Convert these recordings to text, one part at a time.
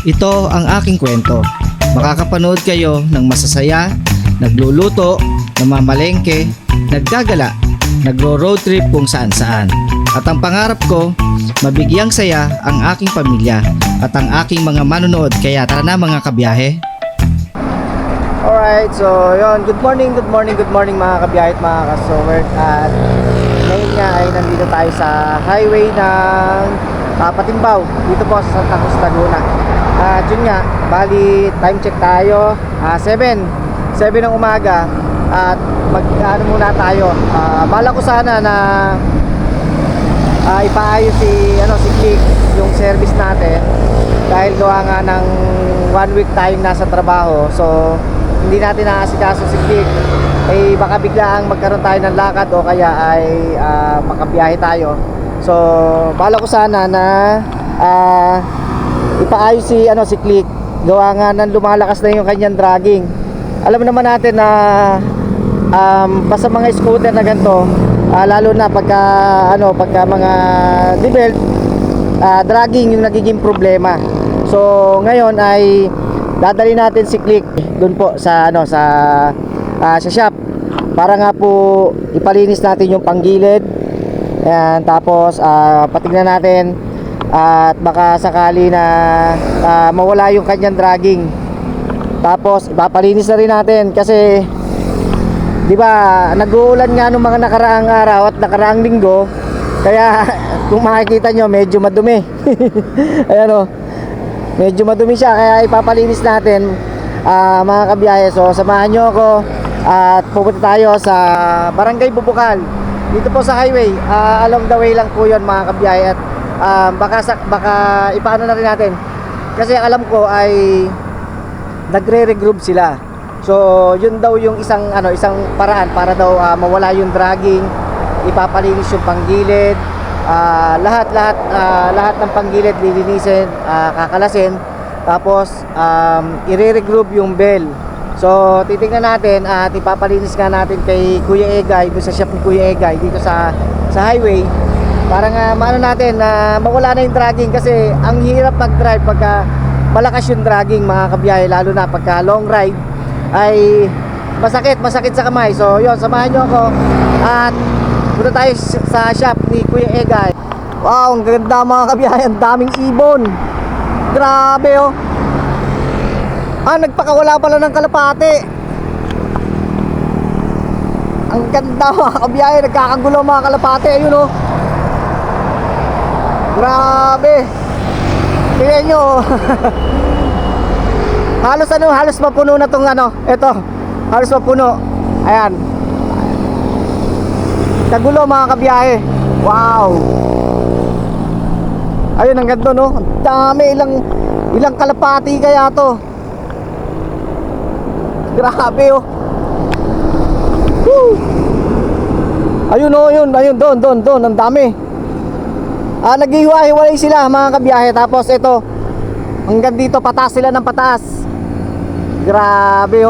Ito ang aking kwento. Makakapanood kayo ng masasaya, nagluluto, namamalengke, naggagala, nagro-road trip kung saan-saan. At ang pangarap ko, mabigyang saya ang aking pamilya at ang aking mga manonood. Kaya tara na mga kabiyahe. Alright, so yun, good morning mga kabiyahe at mga kasowerd. At ngayon nga ay nandito tayo sa highway ng Patimbaw, dito po sa Santa Cruz, Laguna. At yun nga, bali time check tayo, 7 ng umaga. At mag-ano muna tayo, bala ko sana na ipaayos si Click yung service natin, dahil gawa nga ng 1 week tayong nasa trabaho. So hindi natin naasikaso si Click, baka biglaang magkaroon tayo ng lakad o kaya ay makabiyahe tayo. So bala ko sana na ipaayos si Click, gawa nga ng lumalakas na yung kanyang dragging. Alam naman natin na basta mga scooter na ganito, lalo na pagka mga debelt, dragging yung nagiging problema. So ngayon ay dadali natin si Click doon po sa shop para nga po ipalinis natin yung panggilid. Ayan, tapos patignan natin at baka sakali na mawala yung kanyang dragging. Tapos ipapalinis na rin natin kasi di ba nag-uulan nga nung mga nakaraang araw at nakaraang linggo, kaya kung makikita nyo medyo madumi. Ayan medyo madumi siya, kaya ipapalinis natin mga kabiyahe. So samahan nyo ako at pupunta tayo sa Barangay Bubukal, dito po sa highway, along the way lang po yun mga kabiyahe. At baka ipaano na rin natin, kasi alam ko ay nagre-regroup sila. So yun daw yung isang paraan para daw mawala yung dragging, ipapalinis yung panggilid, lahat ng panggilid lilinisin, kakalasin, tapos i-regroup yung bell. So titingnan natin at ipapalinis nga natin kay Kuya Egay, doon sa shop ng Kuya Egay dito sa highway, para nga maano natin na mawala na yung dragging. Kasi ang hirap mag-drive pagka malakas yung dragging mga kabiyahe, lalo na pagka long ride ay masakit sa kamay. So yun, samahan nyo ako at punta tayo sa shop ni Kuya Egay. Wow, ang ganda mga kabiyahe, ang daming ibon, grabe nagpakawala pala ng kalapate. Ang ganda mga kabiyahe, nagkakagulo mga kalapate. Ayun grabe, tingnan nyo. halos mapuno na tong ito, halos mapuno. Ayan, kagulo mga kabiyahe. Wow, ayun, ang ganda ang dami. Ilang kalapati kaya to, grabe Woo! Ayun doon ang dami. Naghihiwa-hiwalay sila mga kabiyahe. Tapos ito, hanggang dito pataas sila ng pataas. Grabe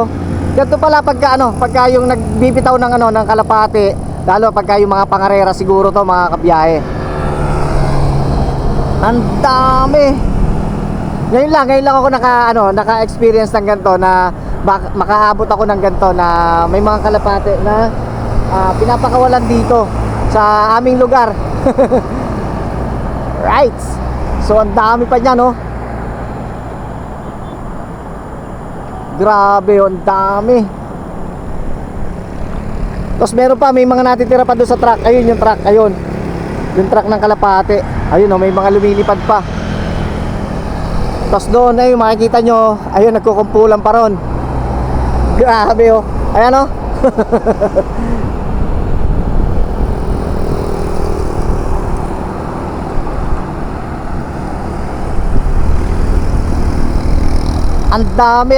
ganito pala pagka yung nagbibitaw ng kalapate, lalo pagka yung mga pangarera siguro to mga kabiyahe. Ang dami. Ngayon lang ako naka-experience ng ganito, na makaabot ako ng ganito, na may mga kalapate na pinapakawalan dito sa aming lugar. Right. So ang dami pa niyan grabe, ang dami. Tapos meron pa, may mga natitira pa doon sa truck. Ayun yung truck, yung truck ng kalapate. Ayun may mga lumilipad pa. Tapos doon makikita nyo, ayun, nagkukumpulan pa ron. Grabe ayan ang dami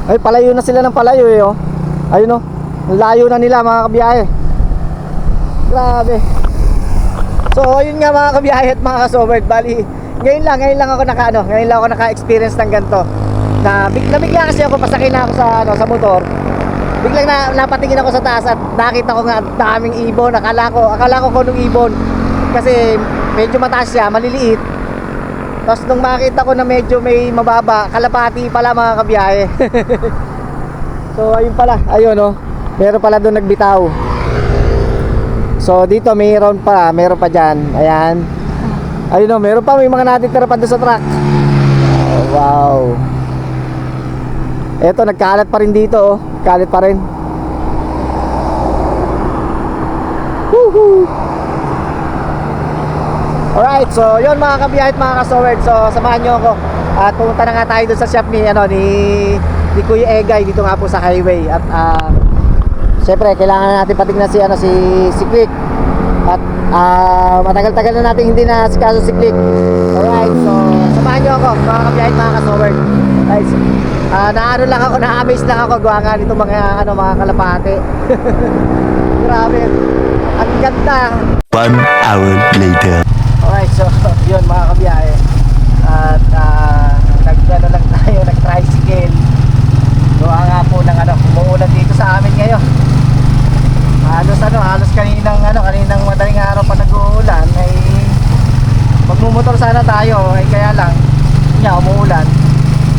ay palayo na sila ng palayo ayun ang layo na nila mga kabiyahe. Grabe. So ayun nga mga kabiyahe at mga kasowerd, bali ngayon lang ako naka-experience ng ganito, na nabigla kasi ako, pasakay na ako sa motor. Biglang napatingin ako sa taas at nakita ko nga daming ibon. Akala ko konong ibon, kasi medyo mataas siya, maliliit. Tapos nung makita ko na medyo may mababa, kalapati pala mga kabiyahe. So ayun pala, ayun oh. Meron pala doon nagbitaw. So dito mayroon pa dyan. Ayan. Ayun oh, meron pa, may mga natitira pa doon sa truck. Oh, wow. Eto, nagkalat pa rin dito oh. Kalit pa rin. Woohoo! Alright, so yun mga kabiyahe at mga kasowerd. So samahan nyo ako at pumunta na nga tayo doon sa shop ni Kuya Egay dito nga po sa highway. At syempre kailangan natin patignan si Click. At matagal-tagal na natin hindi na si kaso si Click. Alright, so samahan nyo ako mga kabiyahe at mga kasowerd. Guys, na-amaze lang ako gawa nga nito mga kalapate. Grabe, ang ganda. 1 hour later. Alright, so yun mga kabiyahe. At nag-tricycle. Gawa nga po ng umuulan dito sa amin ngayon. Halos kaninang madaling araw pa nag-uulan ay magmumotor sana tayo ay kaya lang umuulan.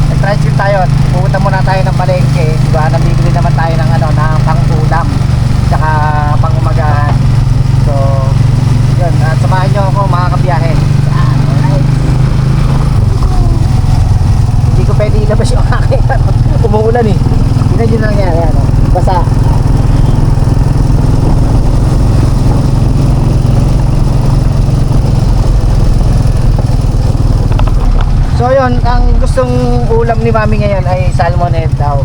Nag-tricycle tayo at pupunta muna tayo ng palengke. Diba, nabibili naman tayo ng ng pang-ulam tsaka pang-umagahan. So yun, at samahan nyo ako mga kabiyahe. Alright. Hindi ko pwede ilabas yung aking umuulan eh. Hindi na yun nangyari basa. So yun, ang gustong ulam ni mami ngayon ay salmon head daw.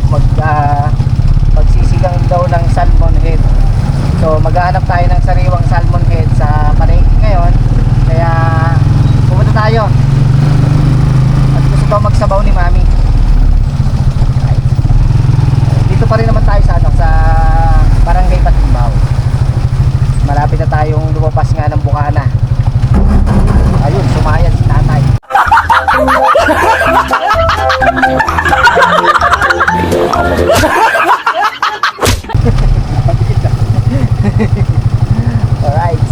Magsisigang daw ng salmon head. So maghahanap tayo ng sariwang salmon head sa palengke ngayon. Kaya pumunta tayo. At gusto daw magsabaw ni mami. Dito pa rin naman tayo sa Barangay Patimbaw. Malapit na tayong lumabas nga ng Bukana. Ayun, sumayad si tatay. Alright.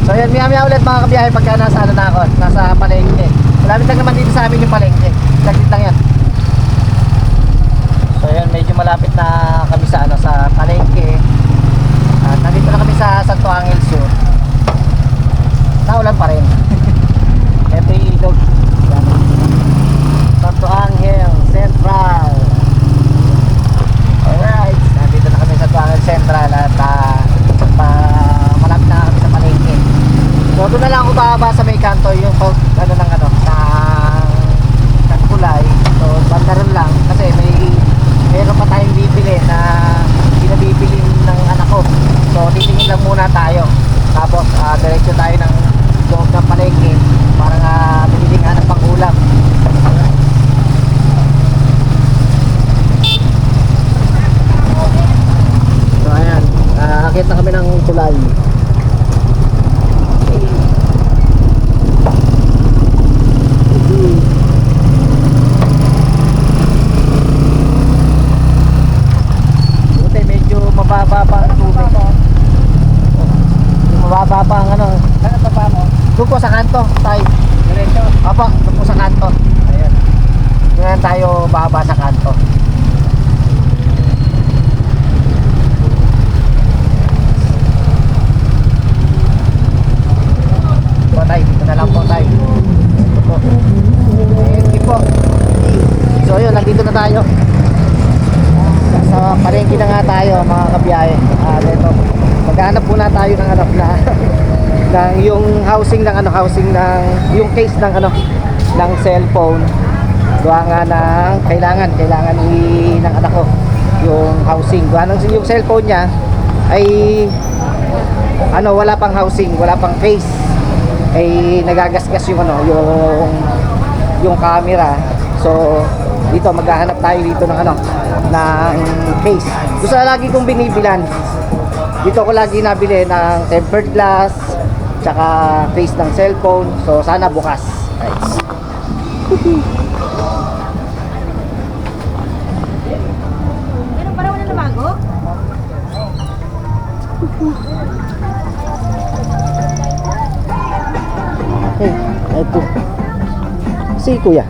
So yan, maya ulit mga kabiyahe pagka nasa nasa palengke. Malapit lang naman dito sa amin yung palengke. Saglit lang yan. So yan, medyo malapit na kami sa palengke. At nandito na kami sa Santo Angel Sur. Naulan pa rin. Ito yung ilog. Santo Angel Central. Alright, nandito na kami sa Santo Angel Central at malapit na kami sa palengke. So doon na lang ako bababa sa may kanto yung ng kulay. So bandaron lang kasi meron pa tayong bibili na pinabibili ng anak ko. So titingin lang muna tayo. Tapos diretso tayo ng loob ng palengke para nga bibili nga ng pang-ulam. So ayan, akit na kami ng tulay. Buti medyo mababa pa ang tubig. Mababa pa ang Saan pa mo? Doon po sa kanto, tayo. Diretso? Opo, doon po sa kanto. Ayan. Doon tayo bababa sa kanto. Po tayo, dito na lang po tayo. Ito po. Ito po. So yun, nandito na tayo. Sa palengke na nga tayo mga kabiyahe. Dito. Maghanap muna tayo ng ng yung housing ng yung case ng cellphone. Gawa nga ng kailangan ng anak ko yung housing. Gawa ng yung cellphone niya ay wala pang housing, wala pang case. Ay nagagasgas yung camera. So dito maghahanap tayo dito ng ng case. Gusto na lagi kong binibilan. Dito ko lagi nabili ng tempered glass tsaka case ng cellphone. So sana bukas. Nice. Meron pa naman na bago? Ito. Si Kuya.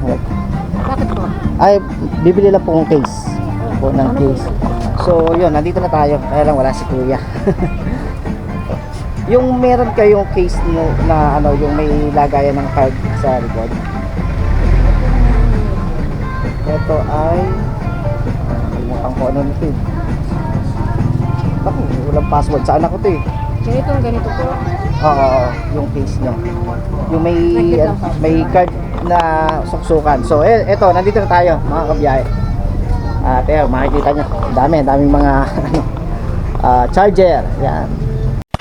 Bakit po? Ay, bibili lang po ng case. Po ng case. So, yun, nandito na tayo. Kaya lang wala si Kuya. Yung meron kayong case na ano, yung may lagayan ng card sa likod. Ito ay kalimutan ko ano nito eh. Bakit? Walang password. Saan ako to eh? Ganito po. Oo, yung case nyo. Yung may card na suksukan. So, eto, nandito na tayo, mga kabiyahe. Teo, makikita nyo. Daming mga charger. Yan.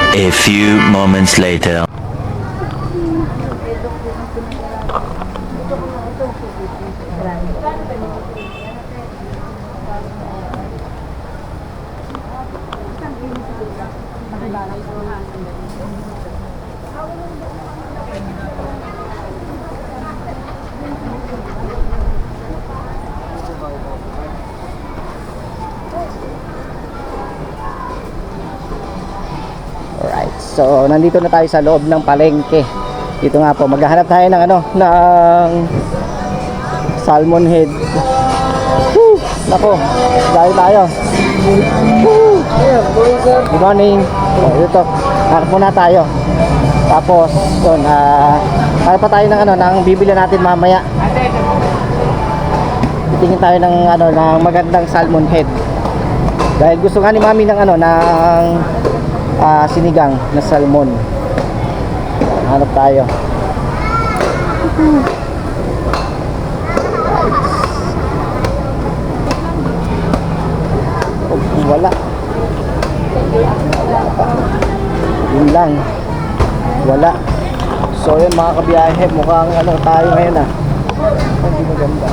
A few moments later. Alright, so nandito na tayo sa loob ng palengke. Dito nga po, maghahanap tayo ng ng salmon head. Woo! Nako, dahil tayo. Woo! Good morning. Dito, hanap muna tayo. Tapos, yun, hanap pa tayo ng bibili natin mamaya. Titingin tayo ng ng magandang salmon head. Dahil gusto nga ni Mami ng sinigang na salmon. Hanap tayo. Wala. Yun lang. Wala. So yun mga kabiyahe, mukhang tayo ngayon hindi maganda.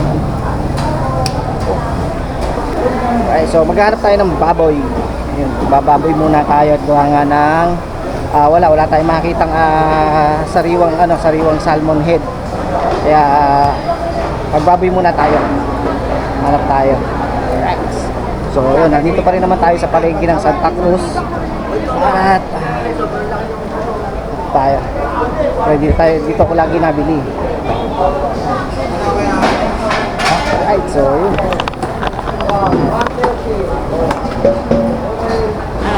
Okay, so maghanap tayo ng baboy. Ayun, bababoy muna tayo at gawa nga ng wala tayong makitang sariwang salmon head. Kaya magbaboy muna tayo. Hanap tayo. Alright. So yun, nandito pa rin naman tayo sa palengke ng Santa Cruz. At tayo. Dito ko lagi nabili. Alright, so yun.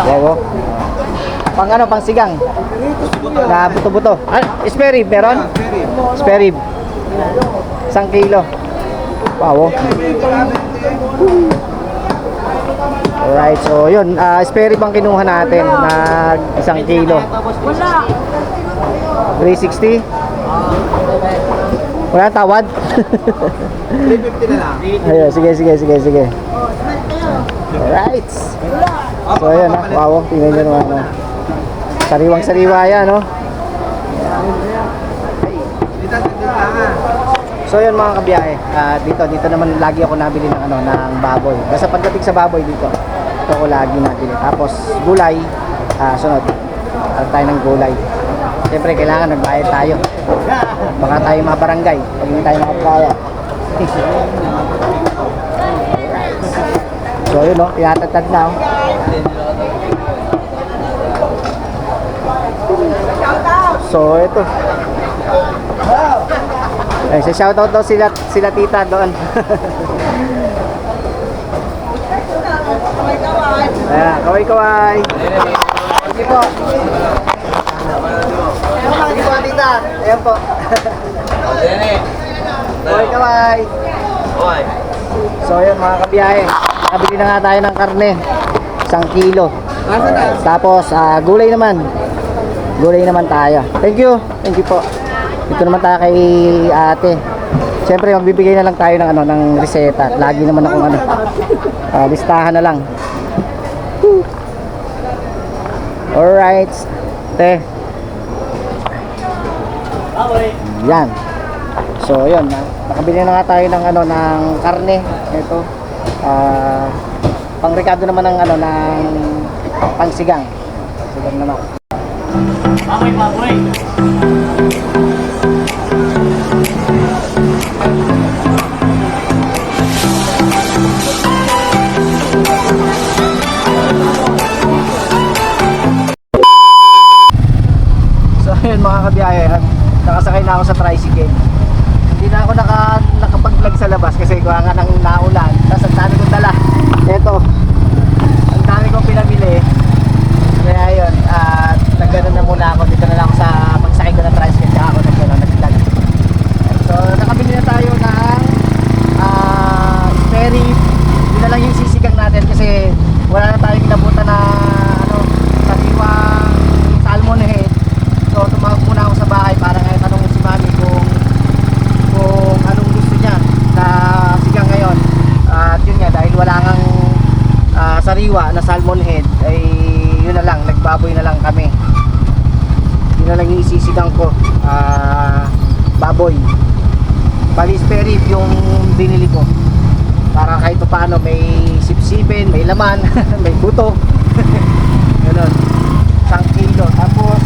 Wow. Pang sigang. Na buto-buto. Spare rib meron? Spare rib. 1 kilo. Wow. Alright, so yun, spare rib ang kinuha natin na 1 kilo. 360. Wala tawad. 350 na lang. Ayun, sige. Alright. So ayan wow, tingnan nyo naman sariwang-sariwa yan So yun mga kabiyahe, dito naman lagi ako nabili ng baboy. Basta pagdating sa baboy dito ako lagi nabili. Tapos gulay, sunod tayo ng gulay. Siyempre kailangan nagbayad tayo. Baka tayo mabarangay pag hindi tayo makakaya. So yun iyatatad na So ito. Ay, sa shoutout daw sila tita doon. Ayan, kaway. Sige po. Sige po tita. Ayan po. Kaway. So yun mga kabiyahe, nakabili na nga tayo ng karne 1 kilo. Tapos gulay naman tayo. Thank you po. Dito naman tayo kay ate. Siyempre magbibigay na lang tayo ng ng reseta. Lagi naman akong listahan na lang. Alright. Te. Yan. So yun, nakabili na nga tayo ng ng karne. Ito. Pang-rekado naman ng ng pangsigang. Sigang naman. Baboy. So ayun mga kabiyahe, nakasakay na ako sa tricycle. Hindi na ako nakapag-vlog sa labas kasi gawa nga ng naulan. Tapos ang dami kong dala. Ito, ang dami kong pinamili. Kaya yun, nagganon na muna ako. Dito na lang ako sa pagsakay ko ng tricycle. Kaya ako nag-vlog. So nakabili na tayo ng spare rib. Yun na lang yung sisigang natin kasi wala na tayong inabutan na sariwang salmon head. So tumawag muna ako sa bahay para ngayon tanongin si mami kung anong gusto niya na sigang ngayon. At yun nga, dahil wala ngang sariwa na salmon head, ay yun na lang, nagbaboy na lang kami. Yun na lang yung isisigang ko, baboy. Bali spare rib yung binili ko para kahit paano may sipsipin, may laman, may buto. Ganun, 1 kilo. Tapos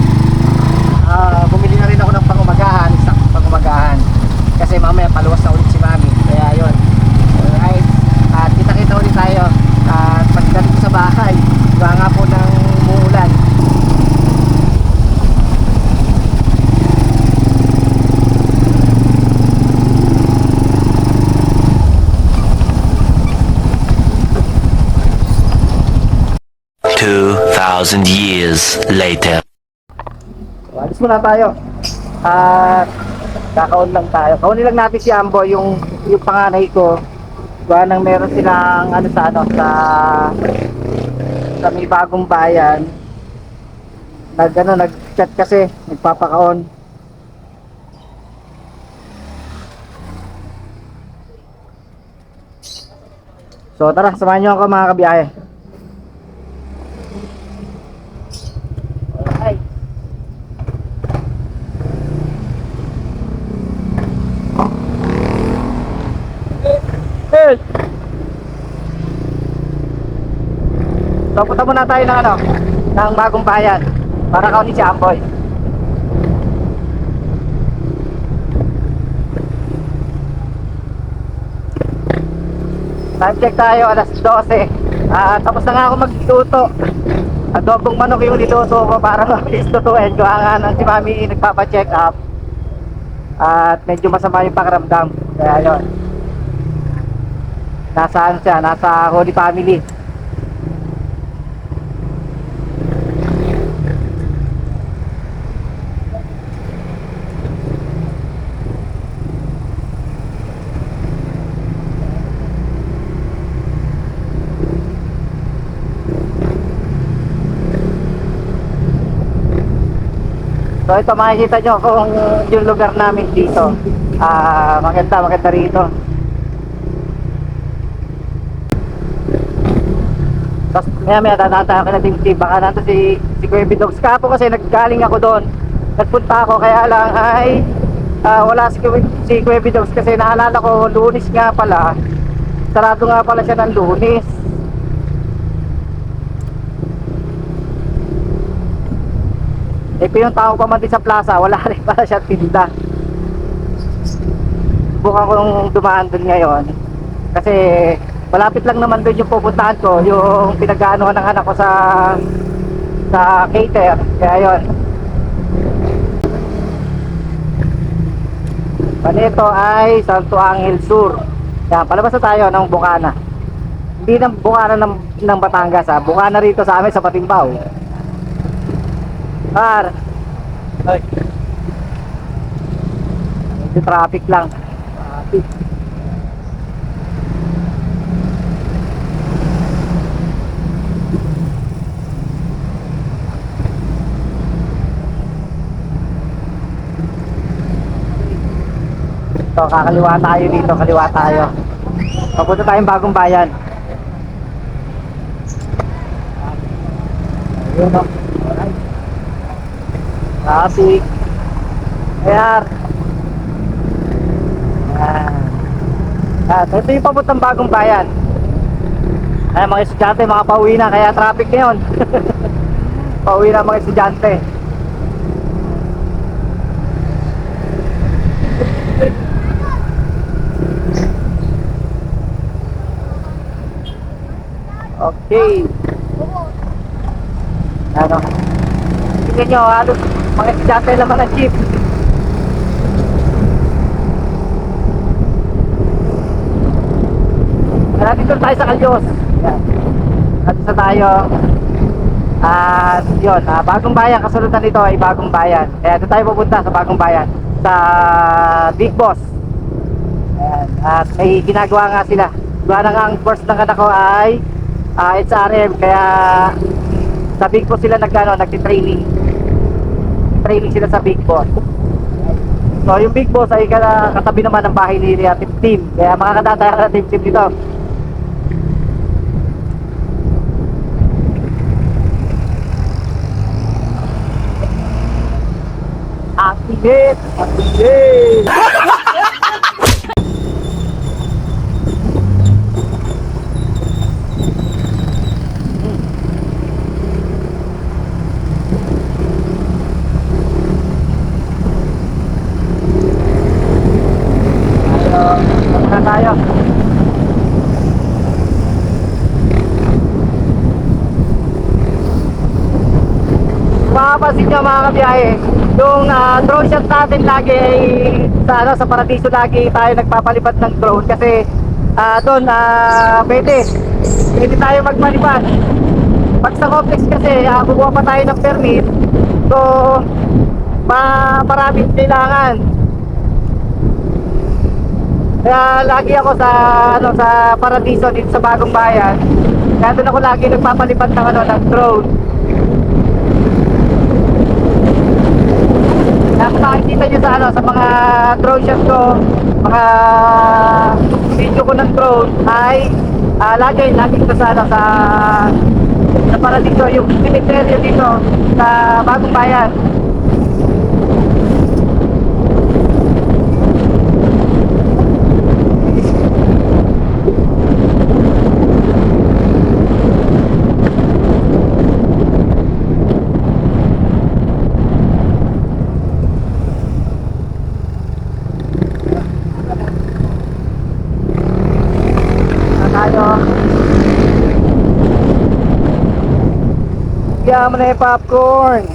bumili na rin ako ng pangumagahan, isang pangumagahan kasi mamaya paluwas na ulit si mami. Kaya yun, alright, at kita-kita ulit tayo at pagdating ko sa bahay, gawa nga po ng muulan. $2,000 years later. Alis muna tayo at kakaon lang tayo. Kaunin lang natin si Ambo, yung panganay ko. Gawa nang meron silang sa may bagong bayan. Nag-chat kasi, nagpapakaon. So tara, samahan nyo ako mga kabiyahe. Alright. So punta muna tayo ng bagong bayan para kaunin si Amboy. Time check tayo, alas 12. Tapos na nga ako magluto. Adobong manok yung niluto ko para mabilis lutuin. Gawa nga ng si mami nagpapa-check up at medyo masama yung pakiramdam. Kaya yun, nasaan siya? Nasa Holy Family. So ito, makikita nyo kung yung lugar namin dito, maganda rito. Tapos maya tatatayo ka na din baka nato si Kuya Bidogs. Kapo kasi naggaling ako doon, nagpunta ako, kaya lang ay wala si Kuya Bidogs kasi naalala ko Lunes nga pala, sarado nga pala siya ng Lunes. Pinunta ko pa man din sa plaza, wala rin pala siya tinda. Bukan kong dumaan doon ngayon kasi malapit lang naman doon yung pupuntahan ko, yung pinag-aanohan ng anak ko sa cater. Kaya yun, ito ay Santo Angel Sur. Yan, palabas na tayo ng Bukana. Hindi ng Bukana ng Batangas, Bukana rito sa amin sa Patimbao. Par, medyo traffic lang. Traffic. So kakaliwa tayo dito, kaliwa tayo. Papunta tayong bagong bayan. Ayun, no? Alright. Traffic. Ayan. Ito yung papuntang bagong bayan. Ayan, mga estudyante, mga pauwi na, kaya traffic ngayon. Pauwi na mga estudyante. Okay. Ano? Tingnan nyo, halos mga estudyante naman ang jeep. Dito tayo sa Calyos. Yan. Dito tayo. At yun, Bagong Bayan. Kasunod na nito ay Bagong Bayan. Kaya doon tayo pupunta sa Bagong Bayan. Sa Big Boss. Ayan. At may ginagawa nga sila. Gawa na nga ang course ng anak ko ay HRM. Kaya sa Big Boss sila nagti-training. Training sila sa Big Boss. So yung Big Boss ay katabi naman ng bahay ni Team. Kaya makakadata ka na Team dito. Ang init! Ang init! Tayo. Mapapansin nyo mga kabiyahe, yung drone shot natin lagi ay sa Paradiso lagi tayo nagpapalipad ng drone kasi doon pwede tayo magpalipad. Pag sa complex kasi kukuha pa tayo ng permit, so maraming kailangan. Kaya lagi ako sa Paradiso dito sa Bagong Bayan. Kaya doon ako lagi nagpapalipad ng drone. Kaya kung makikita nyo sa mga drone shots ko, mga video ko ng drone ay lagi ko sa Paradiso, yung cemetery dito sa Bagong Bayan. Bigyan mo na yung popcorn.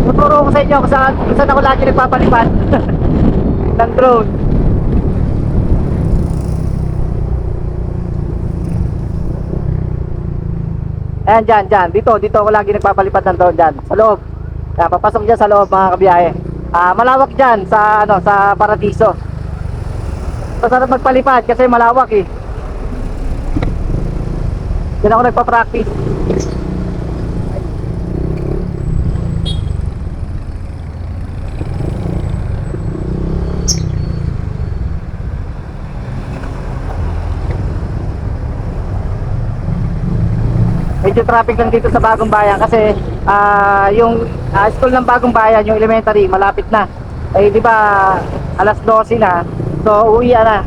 Tuturo ko sa inyo kung saan ako lagi nagpapalipad ng drone. Ayan dyan. Dito ako lagi nagpapalipad ng drone dyan. Sa loob. Kaya papasok dyan sa loob mga kabiyahe. Malawak dyan sa Paradiso. Masarap magpalipad kasi malawak eh. Dyan ako nagpa-practice. Medyo traffic lang dito sa Bagong Bayan kasi yung school ng Bagong Bayan, yung elementary, malapit na. Eh di ba alas 12 na. So uwi na.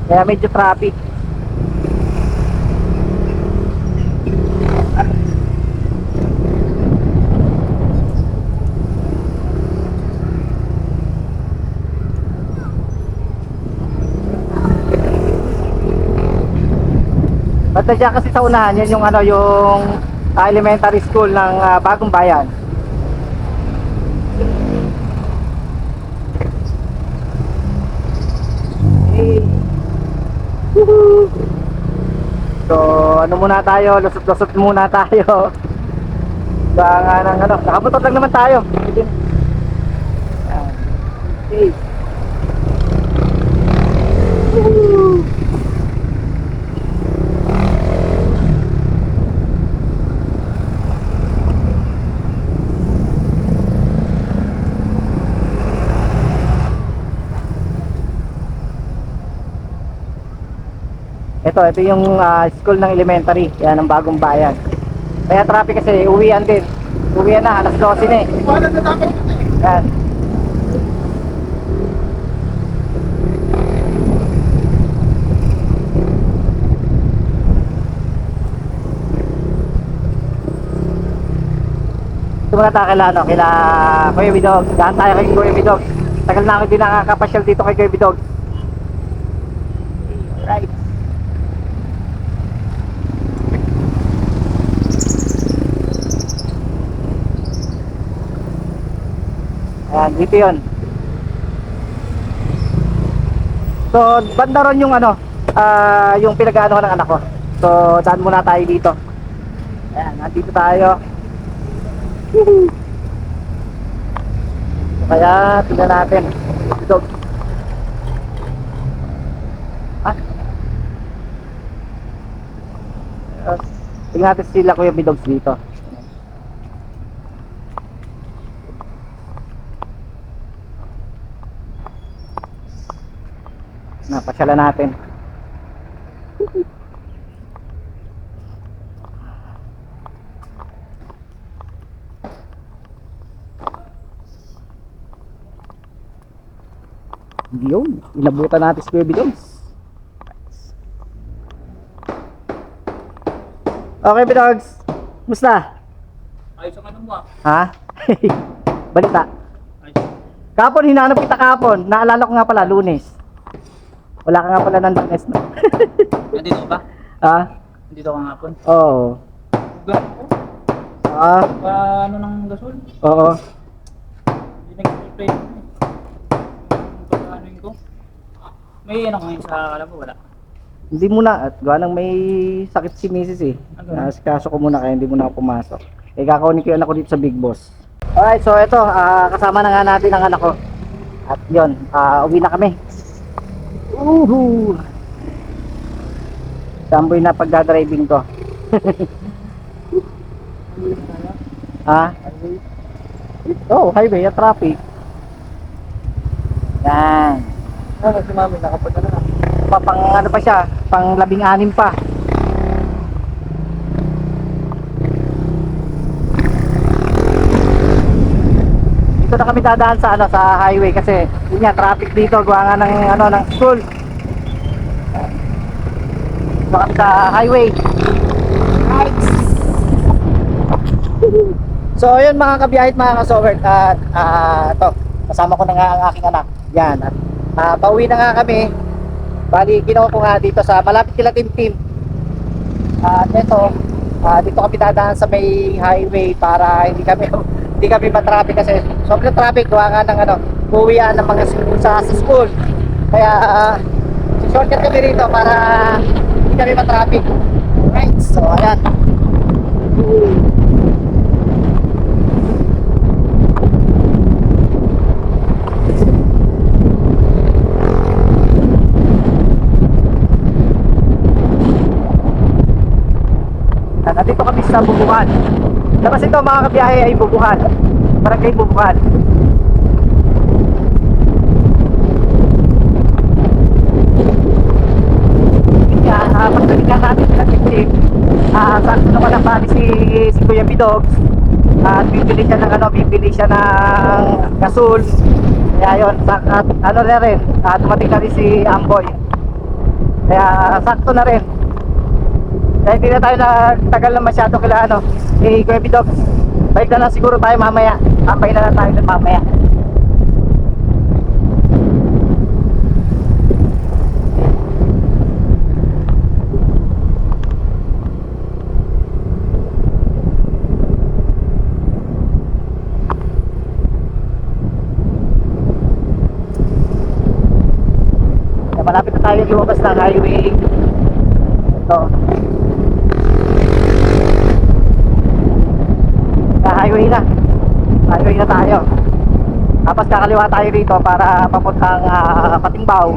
Kaya medyo traffic. Basta dyan kasi sa unahan, yan yung elementary school ng Bagong Bayan. Hey. So muna tayo, lusot-lusot muna tayo. Nakabutot lang naman tayo. Okay. Ito yung school ng elementary, yan ng Bagong Bayan. Kaya traffic kasi, uwian din. Uwian na, alas 12 na eh. Yan. Ito muna tayo kila, ano, kila Kuya Bidog. Daan tayo kay Kuya Bidog. Tagal na ako din nakakapasyal dito kay Kuya Bidog. Alright. Ayan, dito yun. So, banda ron yung ano, yung pinag-aanohan ng anak ko. So, daan muna tayo dito. Ayan, nandito tayo. Woohoo! So, kaya, tingnan natin. Dog. Ah. Tingnan natin sila Kuya Bidogs dito. Napasyalan natin. Yun, inabutan natin si Baby Dogs. Okay, Baby Dogs. Musta? Ayos ang ano mo ah. Ha? Balita. Ayos. Kapon, hinahanap kita kapon. Naalala ko nga pala, Lunes. Wala ka nga pala ng Lunes, no? Nandito ka ba? Ha? Nandito ka nga po. Oo. Ah, Ano ng gasol? oo. Hindi nag-replay ko. Ano yun ko? May ano ngayon sa alam mo, wala. Hindi muna at gawa nang may sakit si Mrs. eh. Ano? Kaso ko muna kaya hindi muna ako pumasok. Eh kakaunin ko yung anak ko dito sa Big Boss. Alright, so ito, kasama na nga natin ang anak ko. At yun, uwi na kami. Uhu. Samboy na pagdadriving ko. Ha? Oh, highway at traffic. Yan. Ano si mami, nakapunta na. Pang ano pa siya, pang 16 pa. Dito na kami dadaan sa ano, sa highway kasi yun nga traffic dito, gawa nga ng ano ng school. Dito kami sa highway. Right. So yun mga kabiyahit, mga kasowert, at ito, kasama ko na nga ang aking anak. Yan. At pauwi na nga kami. Bali, ginawa ko nga dito sa malapit kila Tim. At ito, dito kami dadaan sa may highway para hindi kami matraffic kasi sobrang traffic, gawa nga ng ano, uwian ng mga sa school. Kaya shortcut kami rito para hindi kami matraffic. Right, so ayan. Nandito kami sa Bubuhan. Labas ito mga kabiyahe ay Bubuhan. Barangay Bubuhan. Pagkalikan natin sa kitchen, sakto naman ang bali si Kuya Bidogs. At bibili siya ng gasol. Kaya yun, at ano na rin, dumating na rin si Amboy. Kaya sakto na rin. Kaya hindi na tayo nagtagal na masyado kila ano, Kuya Bidogs. Balik na lang siguro tayo mamaya. Ambay na lang tayo dun mamaya. Kaya malapit na tayo lumabas ng highway. Ito. Highway na tayo. Tapos kakaliwa tayo rito para papuntang Patingbaw.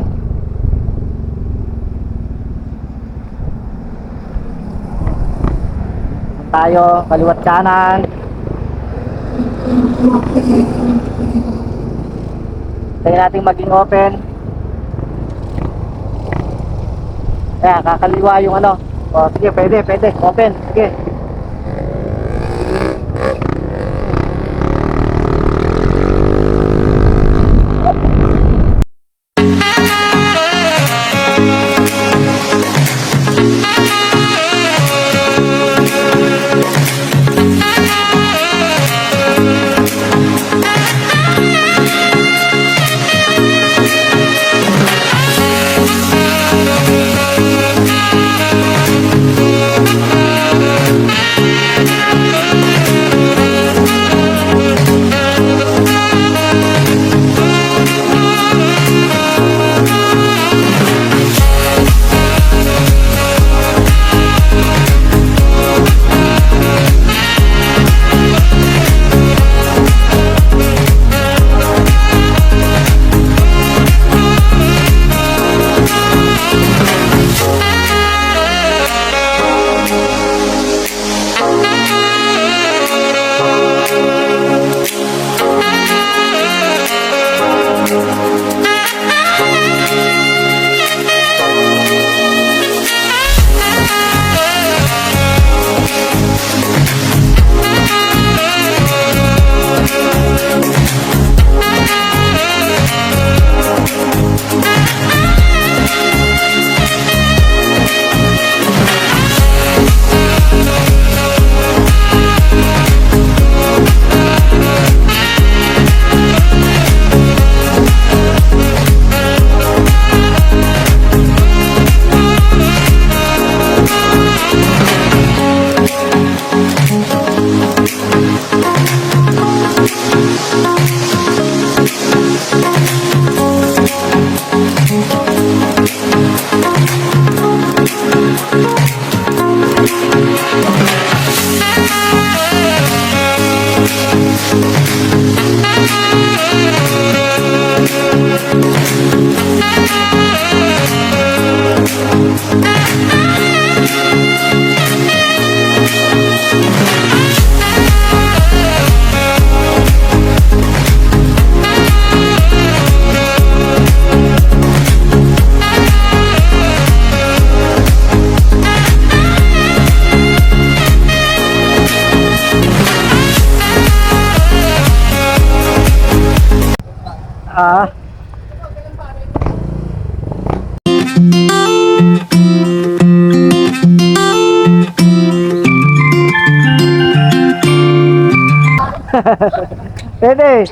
Tayo kaliwat kanan. Tayo natin maging open. Kaya kakaliwa yung ano. O sige, pwede, open, sige. Ah. Pwede.